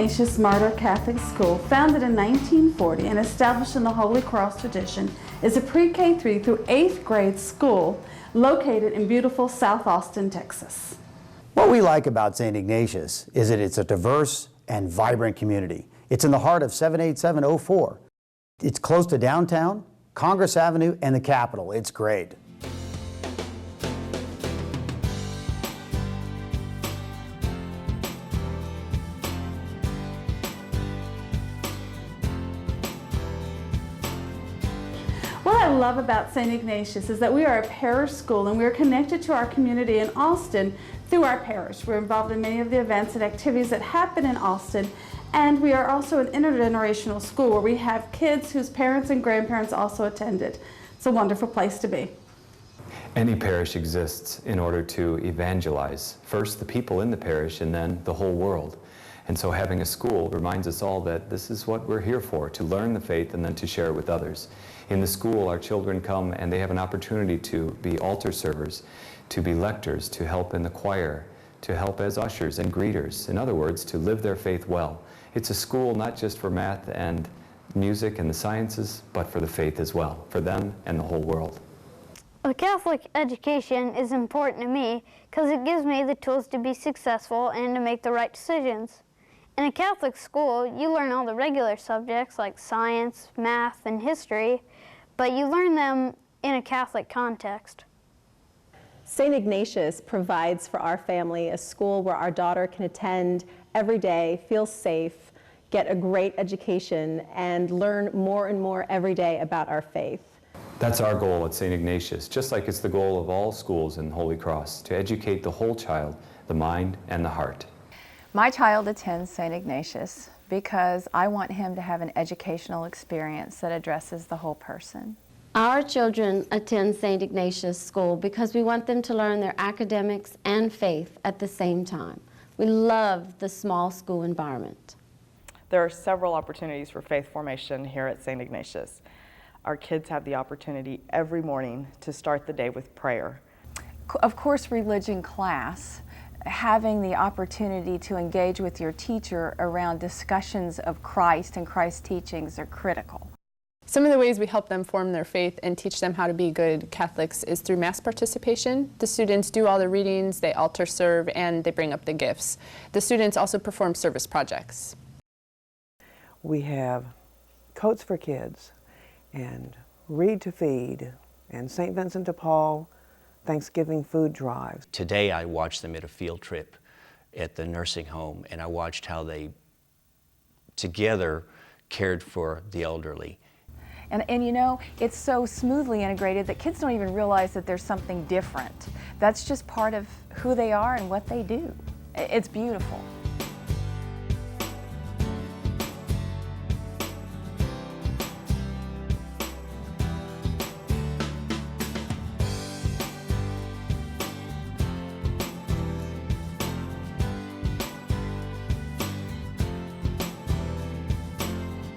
Ignatius Martyr Catholic School, founded in 1940 and established in the Holy Cross tradition, is a pre-K-3 through 8th grade school located in beautiful South Austin, Texas. What we like about St. Ignatius is that it's a diverse and vibrant community. It's in the heart of 78704. It's close to downtown, Congress Avenue, and the Capitol. It's great. What I love about St. Ignatius is that we are a parish school and we are connected to our community in Austin through our parish. We're involved in many of the events and activities that happen in Austin, and we are also an intergenerational school where we have kids whose parents and grandparents also attended. It's a wonderful place to be. Any parish exists in order to evangelize, first the people in the parish and then the whole world. And so having a school reminds us all that this is what we're here for, to learn the faith and then to share it with others. In the school, our children come and they have an opportunity to be altar servers, to be lectors, to help in the choir, to help as ushers and greeters. In other words, to live their faith well. It's a school not just for math and music and the sciences, but for the faith as well, for them and the whole world. A Catholic education is important to me because it gives me the tools to be successful and to make the right decisions. In a Catholic school, you learn all the regular subjects like science, math, and history, but you learn them in a Catholic context. St. Ignatius provides for our family a school where our daughter can attend every day, feel safe, get a great education, and learn more and more every day about our faith. That's our goal at St. Ignatius, just like it's the goal of all schools in Holy Cross, to educate the whole child, the mind and the heart. My child attends St. Ignatius because I want him to have an educational experience that addresses the whole person. Our children attend St. Ignatius School because we want them to learn their academics and faith at the same time. We love the small school environment. There are several opportunities for faith formation here at St. Ignatius. Our kids have the opportunity every morning to start the day with prayer. Of course, religion class, having the opportunity to engage with your teacher around discussions of Christ and Christ's teachings are critical. Some of the ways we help them form their faith and teach them how to be good Catholics is through Mass participation. The students do all the readings, they altar serve, and they bring up the gifts. The students also perform service projects. We have Coats for Kids and Read to Feed and St. Vincent de Paul Thanksgiving food drives. Today I watched them at a field trip at the nursing home, and I watched how they together cared for the elderly. And you know, it's so smoothly integrated that kids don't even realize that there's something different. That's just part of who they are and what they do. It's beautiful.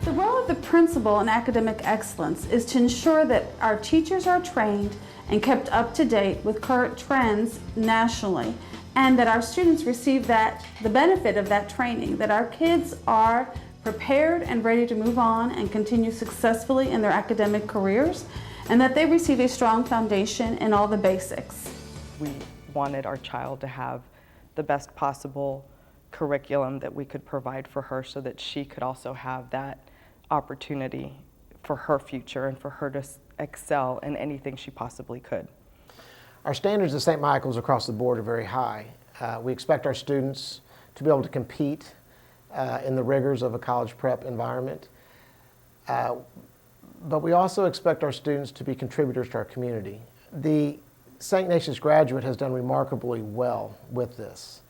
The role of the principal in academic excellence is to ensure that our teachers are trained and kept up to date with current trends nationally, and that our students receive the benefit of that training, that our kids are prepared and ready to move on and continue successfully in their academic careers, and that they receive a strong foundation in all the basics. We wanted our child to have the best possible curriculum that we could provide for her so that she could also have that opportunity for her future and for her to excel in anything she possibly could. Our standards at St. Michael's across the board are very high. We expect our students to be able to compete in the rigors of a college prep environment, but we also expect our students to be contributors to our community. The St. Ignatius graduate has done remarkably well with this.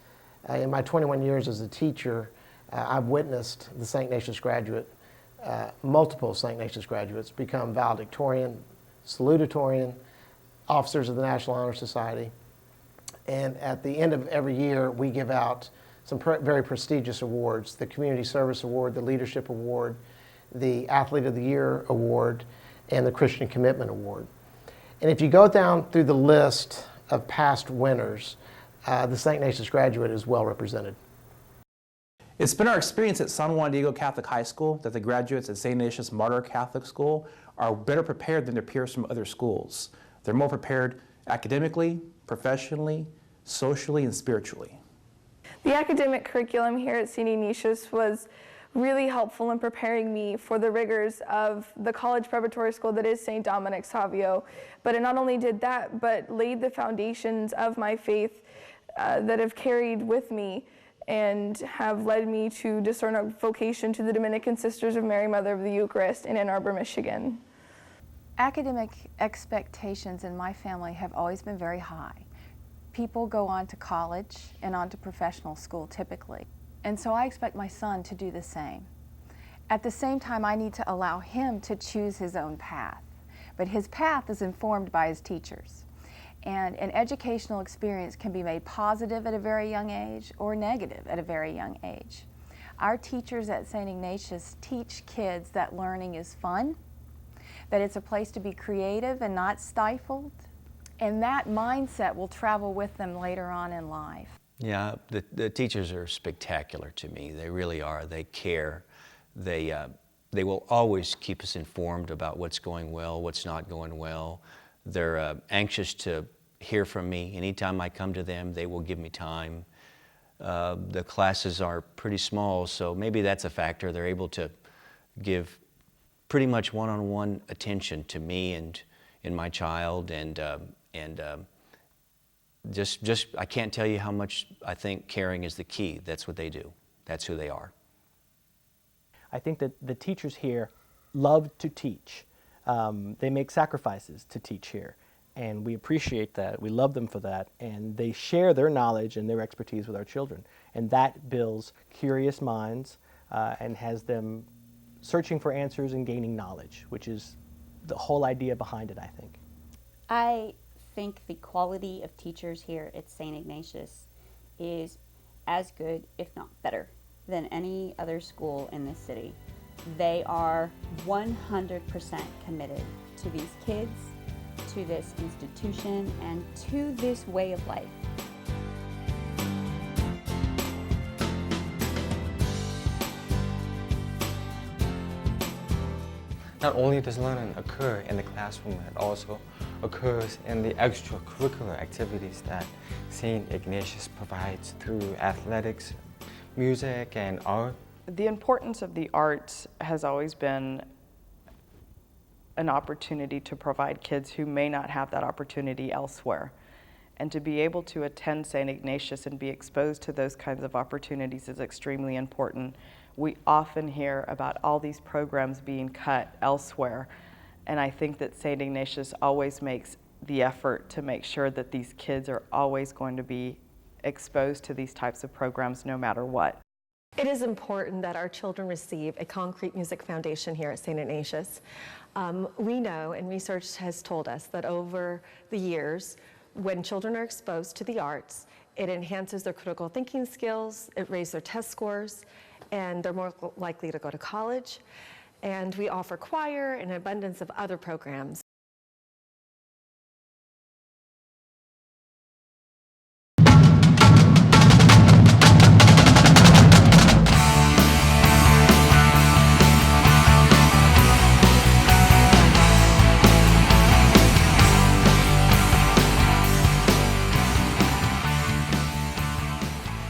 In my 21 years as a teacher, I've witnessed the St. Ignatius graduate, multiple St. Ignatius graduates become valedictorian, salutatorian, officers of the National Honor Society. And at the end of every year, we give out some very prestigious awards: the Community Service Award, the Leadership Award, the Athlete of the Year Award, and the Christian Commitment Award. And if you go down through the list of past winners, the St. Ignatius graduate is well represented. It's been our experience at San Juan Diego Catholic High School that the graduates at St. Ignatius Martyr Catholic School are better prepared than their peers from other schools. They're more prepared academically, professionally, socially, and spiritually. The academic curriculum here at St. Ignatius was really helpful in preparing me for the rigors of the college preparatory school that is St. Dominic Savio. But it not only did that, but laid the foundations of my faith that have carried with me and have led me to discern a vocation to the Dominican Sisters of Mary, Mother of the Eucharist in Ann Arbor, Michigan. Academic expectations in my family have always been very high. People go on to college and on to professional school typically, and so I expect my son to do the same. At the same time, I need to allow him to choose his own path, but his path is informed by his teachers. And an educational experience can be made positive at a very young age or negative at a very young age. Our teachers at St. Ignatius teach kids that learning is fun, that it's a place to be creative and not stifled, and that mindset will travel with them later on in life. Yeah, the teachers are spectacular to me. They really are. They care. They will always keep us informed about what's going well, what's not going well. They're anxious to hear from me. Anytime I come to them, they will give me time. The classes are pretty small, so maybe that's a factor. They're able to give pretty much one-on-one attention to me and my child, and just I can't tell you how much I think caring is the key. That's what they do. That's who they are. I think that the teachers here love to teach. They make sacrifices to teach here, and we appreciate that. We love them for that, and they share their knowledge and their expertise with our children, and that builds curious minds and has them searching for answers and gaining knowledge, which is the whole idea behind it, I think. I think the quality of teachers here at St. Ignatius is as good, if not better, than any other school in this city. They are 100% committed to these kids, to this institution, and to this way of life. Not only does learning occur in the classroom, it also occurs in the extracurricular activities that St. Ignatius provides through athletics, music, and art. The importance of the arts has always been an opportunity to provide kids who may not have that opportunity elsewhere. And to be able to attend St. Ignatius and be exposed to those kinds of opportunities is extremely important. We often hear about all these programs being cut elsewhere, and I think that St. Ignatius always makes the effort to make sure that these kids are always going to be exposed to these types of programs no matter what. It is important that our children receive a concrete music foundation here at St. Ignatius. We know, and research has told us, that over the years, when children are exposed to the arts, it enhances their critical thinking skills, it raises their test scores, and they're more likely to go to college. And we offer choir and an abundance of other programs.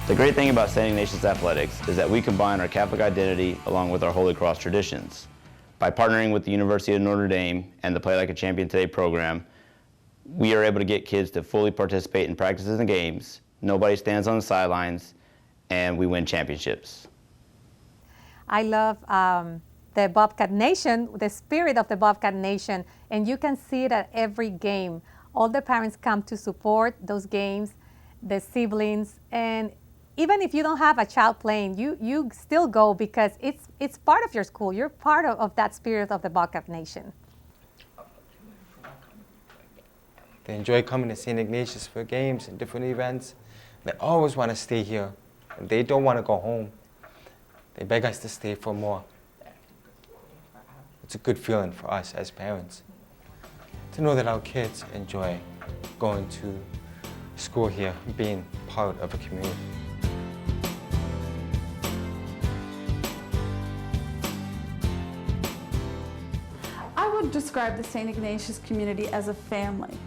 The great thing about St. Ignatius Athletics is that we combine our Catholic identity along with our Holy Cross traditions. By partnering with the University of Notre Dame and the Play Like a Champion Today program, we are able to get kids to fully participate in practices and games. Nobody stands on the sidelines, and we win championships. I love the Bobcat Nation, the spirit of the Bobcat Nation, and you can see it at every game. All the parents come to support those games, the siblings, and even if you don't have a child playing, you still go because it's part of your school. You're part of that spirit of the Bobcat Nation. They enjoy coming to St. Ignatius for games and different events. They always want to stay here, and they don't want to go home. They beg us to stay for more. It's a good feeling for us as parents to know that our kids enjoy going to school here, being part of a community. would describe the St. Ignatius community as a family.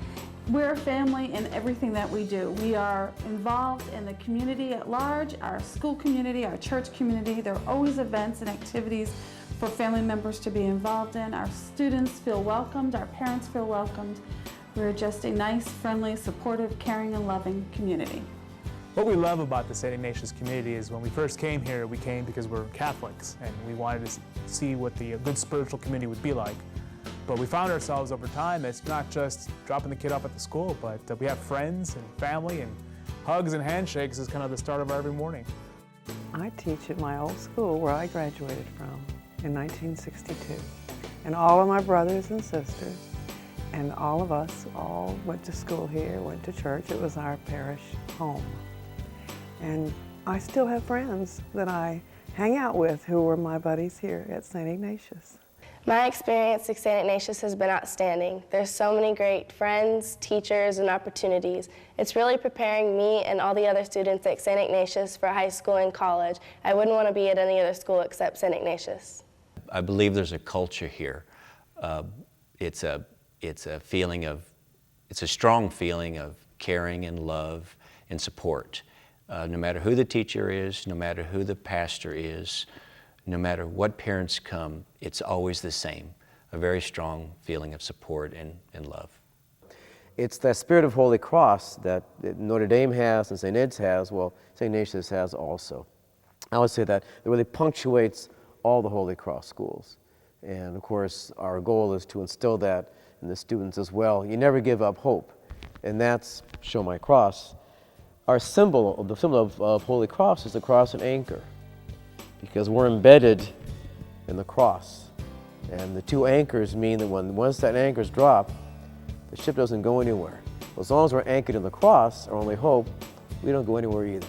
We're a family in everything that we do. We are involved in the community at large, our school community, our church community. There are always events and activities for family members to be involved in. Our students feel welcomed, our parents feel welcomed. We're just a nice, friendly, supportive, caring, and loving community. What we love about the St. Ignatius community is when we first came here, we came because we're Catholics and we wanted to see what the good spiritual community would be like. But we found ourselves over time, it's not just dropping the kid off at the school, but we have friends and family, and hugs and handshakes is kind of the start of our every morning. I teach at my old school where I graduated from in 1962. And all of my brothers and sisters and all of us all went to school here, went to church. It was our parish home. And I still have friends that I hang out with who were my buddies here at St. Ignatius. My experience at St. Ignatius has been outstanding. There's so many great friends, teachers, and opportunities. It's really preparing me and all the other students at St. Ignatius for high school and college. I wouldn't want to be at any other school except St. Ignatius. I believe there's a culture here. It's a strong feeling of caring and love and support. No matter who the teacher is, no matter who the pastor is, no matter what parents come, it's always the same, a very strong feeling of support and love. It's that spirit of Holy Cross that Notre Dame has and St. Ed's has, well, St. Ignatius has also. I would say that it really punctuates all the Holy Cross schools. And of course, our goal is to instill that in the students as well. You never give up hope, and that's Show My Cross. Our symbol, the symbol of Holy Cross is the cross and anchor, because we're embedded in the cross. And the two anchors mean that once that anchor's dropped, the ship doesn't go anywhere. As long as we're anchored in the cross, our only hope, we don't go anywhere either.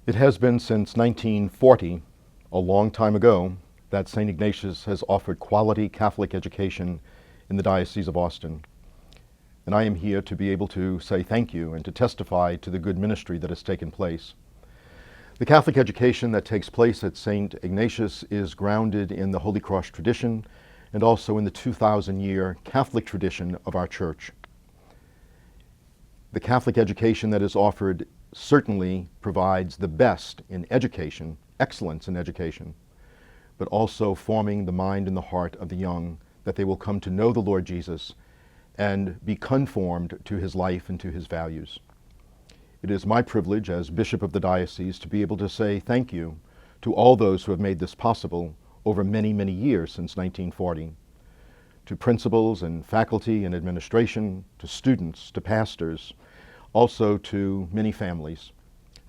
It has been since 1940, a long time ago, that St. Ignatius has offered quality Catholic education in the Diocese of Austin. And I am here to be able to say thank you and to testify to the good ministry that has taken place. The Catholic education that takes place at St. Ignatius is grounded in the Holy Cross tradition and also in the 2,000-year Catholic tradition of our Church. The Catholic education that is offered certainly provides the best in education, excellence in education, but also forming the mind and the heart of the young, that they will come to know the Lord Jesus and be conformed to his life and to his values. It is my privilege as Bishop of the Diocese to be able to say thank you to all those who have made this possible over many, many years since 1940. To principals and faculty and administration, to students, to pastors, also to many families.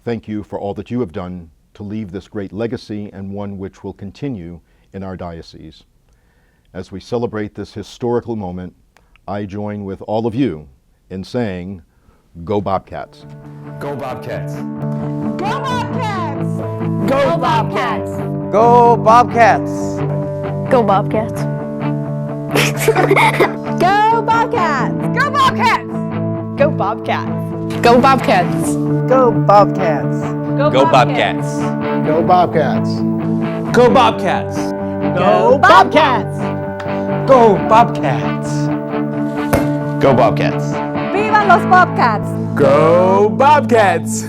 Thank you for all that you have done to leave this great legacy and one which will continue in our diocese. As we celebrate this historical moment, I join with all of you in saying, Go Bobcats! Go Bobcats! Go Bobcats! Go Bobcats! Go Bobcats! Go Bobcats! Go Bobcats! Go Bobcats! Go Bobcats! Go Bobcats! Go Bobcats! Go Bobcats! Go Bobcats! Go Bobcats! Go Bobcats! Go Bobcats! Go Bobcats! ¡Vivan los Bobcats! Go Bobcats!